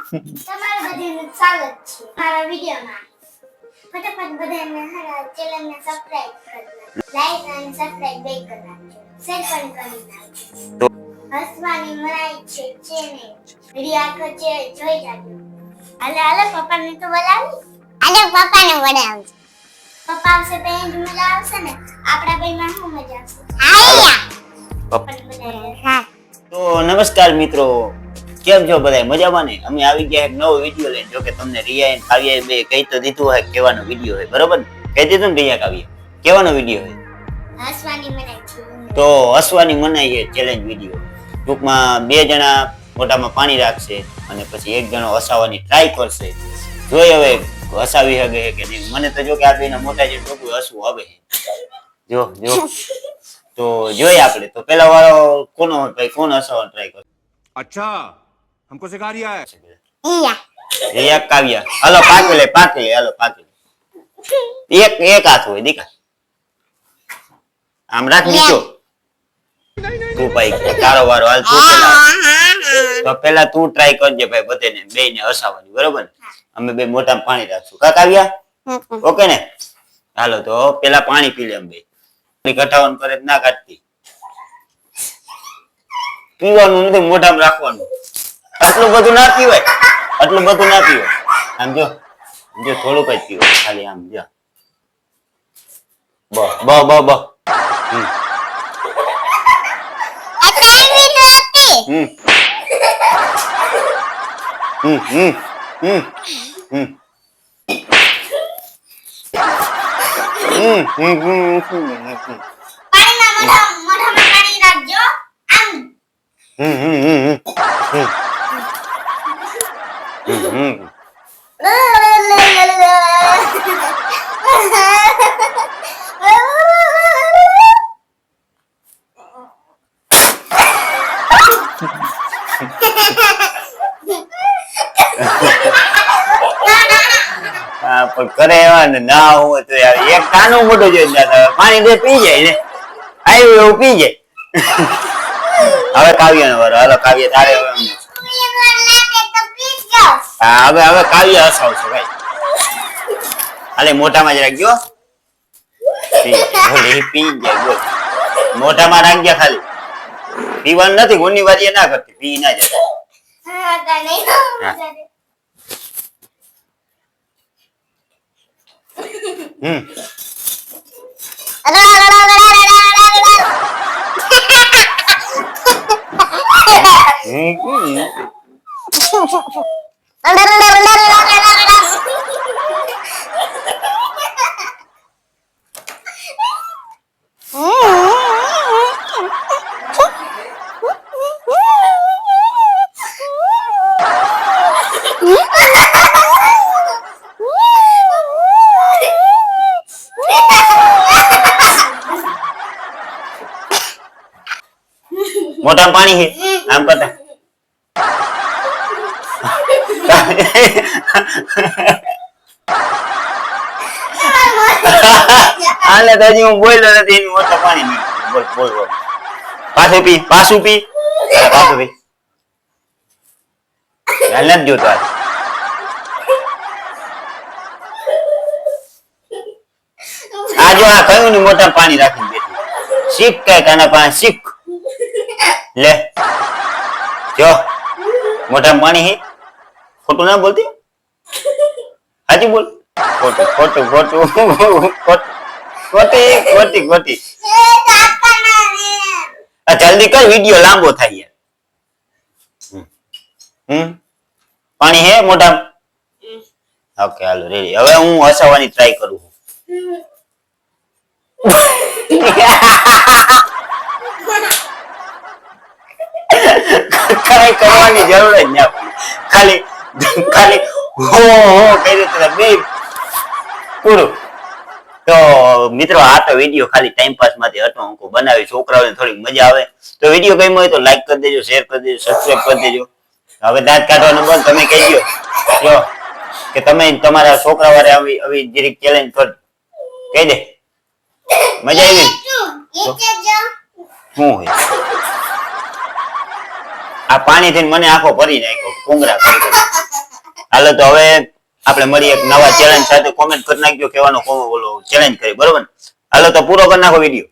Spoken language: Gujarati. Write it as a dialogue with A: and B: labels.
A: તમારું બધાનું સ્વાગત છે મારા વિડિયોમાં. ફટાફટ બધાને મારા ચેનલને સબસ્ક્રાઇબ કરી લાઈક અને સબસ્ક્રાઇબ બે કરી નાખજો. શેર પણ કરી નાખજો. હસવાની મનાઈ છે ને વિડિયો આખો છે જોઈ જાજો. હાલે પપ્પાને તો બોલાવી. હાલે પપ્પાને બોલાવ. પપ્પા આવશે તો એન્ડ મજા આવશે ને. આપડા બેમાં શું મજા આવશે?
B: હા. તો નમસ્કાર મિત્રો, કેમ છો બધા? મજામાં ને? અમે આવી ગયા એક નવો વિડિયો લઈને. જો કે તમને રિયા અને કાવ્યા બે કહી તો દીધું હોય કેવાનો વિડિયો હોય, બરોબર? કહી દીધું ને રિયા કાવ્યા કેવાનો વિડિયો હોય?
A: હસવાની મનાઈ છે.
B: તો હસવાની મનાઈ છે ચેલેન્જ વિડિયો. ટૂંકમાં બે જણા મોઢામાં પાણી રાખશે અને પછી એક જણો હસાવવાની ટ્રાય કરશે. જોઈ હવે હસાવી શકે કે નહીં. મને તો જો કે આ બેના મોઢા જે ટોકું હસવું આવે. જો તો જોઈએ આપણે. તો પેલા વાળો કોનો હોય ભાઈ? કોણ હસાવવાનો ટ્રાય કરે?
C: अच्छा हमको सिखा रिया है
B: રિયા કાવ્યા. હાલો પાકી લે હાલો પાકી લે. એક હાથ હોય દીકા. આમ રાખ નીચો. તું ભાઈ તારો વારો હાલ. તું તો પેલા તું ટ્રાય કરજે ભાઈ, બધાને બેયને હસાવવાની, બરોબર ને? અમે બે મોઢામાં પાણી રાખશું. કા કાવ્યા? ઓકે ને? હાલો તો પેલા પાણી પી લે એમ બે. ઘટાવાનું કરે ના કાઢતી. પીવાનું નથી, મોઢામાં રાખવાનું. આટલું બધું ના પીવાય. આમ જો થોડુંક જ પીવાય ખાલી. આમ જો બ
A: મોઢામાં પાણી રાખજો. આમ
B: પણ કરે એવા ને ના હોય તો યાર એક કાનું મોટું જોઈ પાણી દે પી જાય ને. આવ્યું એવું પી જાય. હવે કાવ્ય નો વારો. હાલો કાવ્ય તારે. હા હવે કાવ્ય હસાવશે ભાઈ. હાલે મોઢામાં જ રાખજો. પી જાય બોલ. મોઢામાં રાખજે ખાલી. પીવાનું નથી. ગુની વારીએ ના કરતી. પી ના જાય. મોટા પાણી છે આમ કરતા. આલે તો હજી હું બોલ્યો નથી. એનું મોટા પાણી નહીં. બોલ પાછું પી. હાલ નથી જોતો. આ જો આ કયું ની મોટા પાણી રાખીને બેઠું. શીખ કઈક આના પાસે શીખ લે. જો મોઢામાં પાણી હે. ખોટું ના બોલતી. હાજી બોલ. ખોટી. જલ્દી કર, વિડિયો લાંબો થાય યાર. પાણી હે મોઢામાં? ઓકે હાલો રેડી. હવે હું હસાવવાની ટ્રાય કરું. કઈ કરવાની જરૂર જ ના પડી. ખાલી હો કરી દે બે પૂરું. તો મિત્રો આ તો વિડિયો ખાલી ટાઈમ પાસ માટે હતો. હું બનાવી છોકરાઓને થોડી મજા આવે. તો વિડિયો ગમ્યો હોય તો લાઈક કરી દેજો, શેર કરી દેજો, સબસ્ક્રાઇબ કરી દેજો. હવે દાંત કાઢવાનું બંધ. તમે કહી દો જો કે તમે તમારા છોકરા વાળે આવી જરીક ચેલેન્જ કર. કહી દે. મજા આવી? શું હોય આ પાણી થી મને આખો ભરી નાખ્યો. કુંગરા કરી હાલો તો હવે આપણે મળીએ એક નવા ચેલેન્જ સાથે. કોમેન્ટ કરી નાખજો કેવાનો ચેલેન્જ કરી, બરોબર ને? હાલો તો પૂરો કરી નાખો વિડીયો.